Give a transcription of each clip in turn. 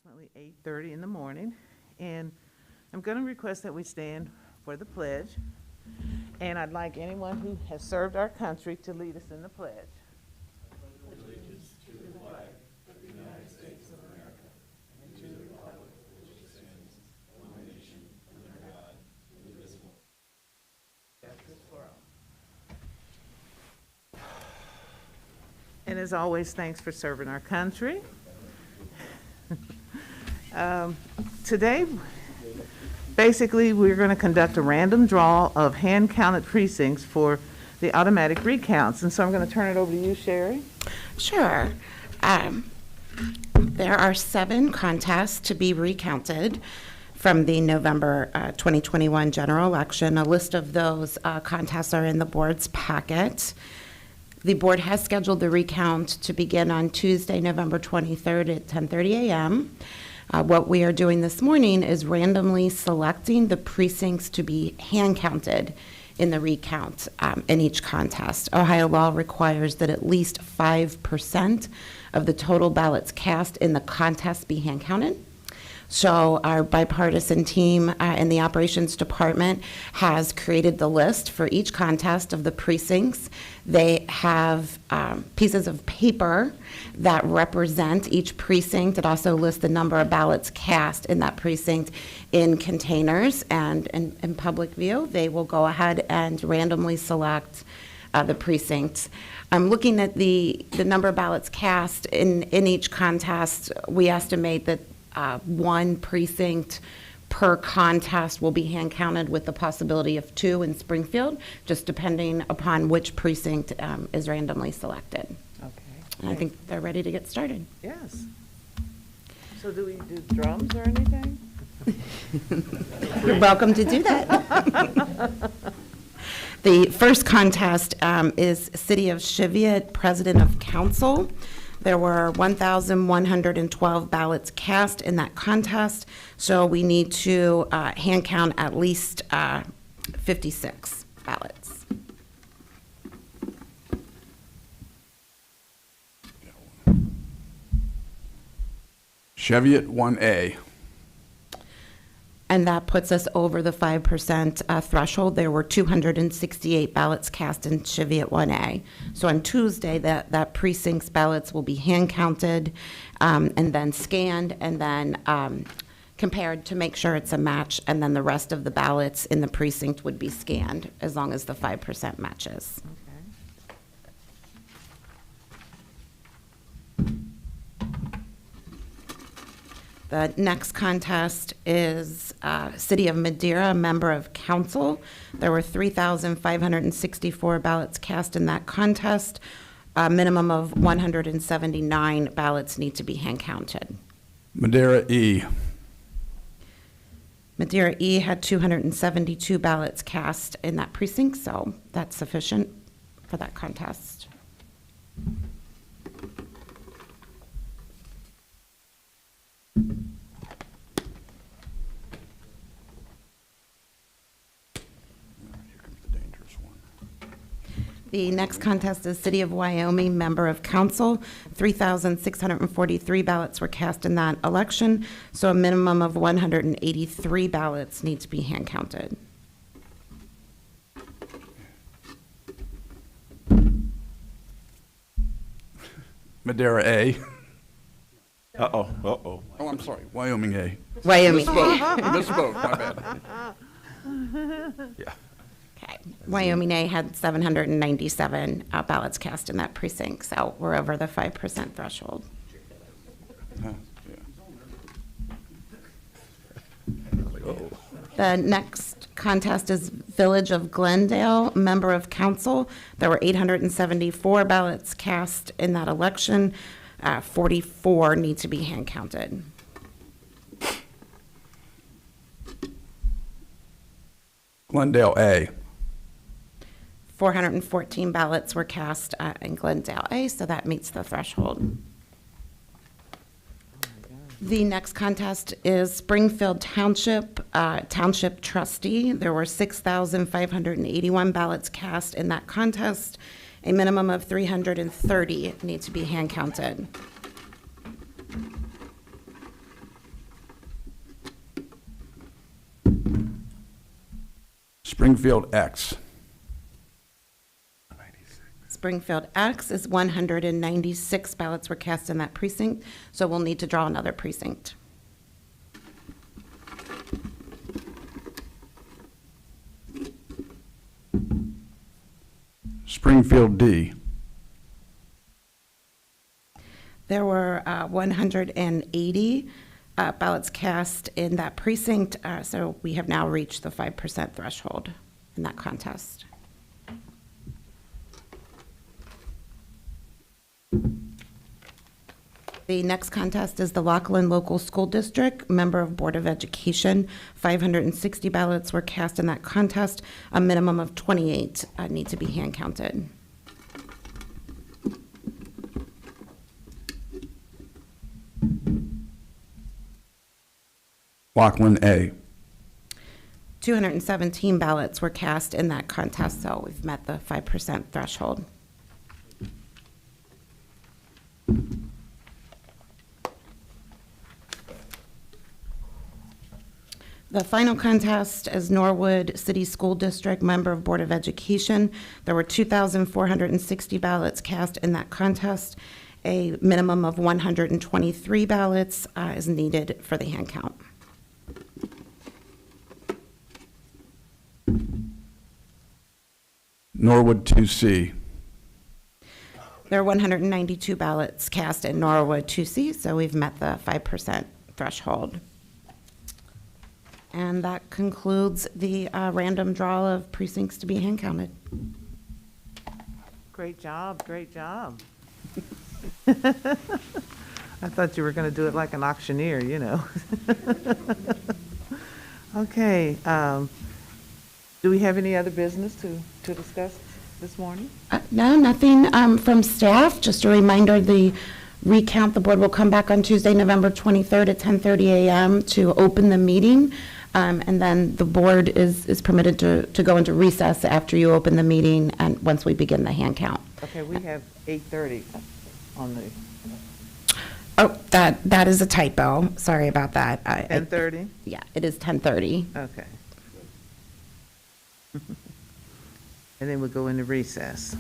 approximately 8:30 in the morning, and I'm going to request that we stand for the pledge, and I'd like anyone who has served our country to lead us in the pledge. And as always, thanks for serving our country. Today, basically, we're going to conduct a random draw of hand-counted precincts for the automatic recounts. And so I'm going to turn it over to you, Sherry. Sure. There are 7 contests to be recounted from the November 2021 general election. A list of those contests are in the board's packet. The board has scheduled the recount to begin on Tuesday, November 23rd at 10:30 a.m. What we are doing this morning is randomly selecting the precincts to be hand counted in the recount in each contest. Ohio law requires that at least 5% of the total ballots cast in the contest be hand counted. So our bipartisan team in the operations department has created the list for each contest of the precincts. They have pieces of paper that represent each precinct. It also lists the number of ballots cast in that precinct in containers, and in public view. They will go ahead and randomly select the precincts. I'm looking at the number of ballots cast in each contest. We estimate that 1 precinct per contest will be hand counted, with the possibility of 2 in Springfield, just depending upon which precinct is randomly selected. Okay. And I think they're ready to get started. Yes. So do we do drums or anything? You're welcome to do that. The first contest is City of Cheviot President of Council. There were 1,112 ballots cast in that contest, so we need to hand count at least 56 ballots. Cheviot 1A. And that puts us over the 5% threshold. There were 268 ballots cast in Cheviot 1A. So on Tuesday, that precinct's ballots will be hand counted and then scanned and then compared to make sure it's a match, and then the rest of the ballots in the precinct would be scanned as long as the 5% matches. The next contest is City of Madeira, member of council. There were 3,564 ballots cast in that contest. A minimum of 179 ballots need to be hand counted. Madeira E. Madeira E had 272 ballots cast in that precinct, so that's sufficient for that contest. The next contest is City of Wyoming, member of council. 3,643 ballots were cast in that election, so a minimum of 183 ballots need to be hand counted. Madeira A. Uh-oh. Oh, I'm sorry. Wyoming A. Wyoming. Misspoke, my bad. Yeah. Okay. Wyoming A had 797 ballots cast in that precinct, so we're over the 5% threshold. The next contest is Village of Glendale, member of council. There were 874 ballots cast in that election. 44 need to be hand counted. Glendale A. 414 ballots were cast in Glendale A, so that meets the threshold. The next contest is Springfield Township, Township Trustee. There were 6,581 ballots cast in that contest. A minimum of 330 need to be hand counted. Springfield X. Springfield X is 196 ballots were cast in that precinct, so we'll need to draw another precinct. Springfield D. There were 180 ballots cast in that precinct, so we have now reached the 5% threshold in that contest. The next contest is the Lockland Local School District, member of Board of Education. 560 ballots were cast in that contest. A minimum of 28 need to be hand counted. Lockland A. 217 ballots were cast in that contest, so we've met the 5% threshold. The final contest is Norwood City School District, member of Board of Education. There were 2,460 ballots cast in that contest. A minimum of 123 ballots is needed for the hand count. Norwood 2C. There are 192 ballots cast in Norwood 2C, so we've met the 5% threshold. And that concludes the random draw of precincts to be hand counted. Great job, great job. I thought you were going to do it like an auctioneer, you know. Okay, do we have any other business to discuss this morning? No, nothing from staff. Just a reminder, the recount, the board will come back on Tuesday, November 23rd at 10:30 a.m. to open the meeting. And then the board is permitted to go into recess after you open the meeting and once we begin the hand count. Okay, we have 8:30 on the Oh, that is a typo. Sorry about that. 10:30? Yeah, it is 10:30. Okay. And then we'll go into recess.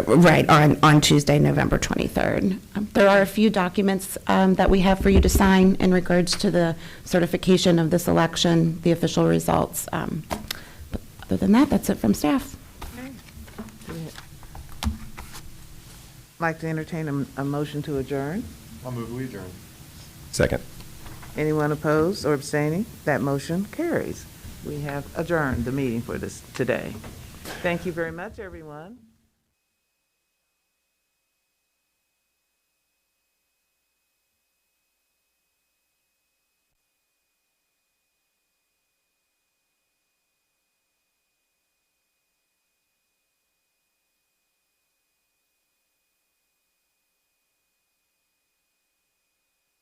Right, on Tuesday, November 23rd. There are a few documents that we have for you to sign in regards to the certification of this election, the official results. But other than that, that's it from staff. Like to entertain a motion to adjourn? I'll move we adjourn. Second. Anyone opposed or abstaining? That motion carries. We have adjourned the meeting for this today. Thank you very much, everyone.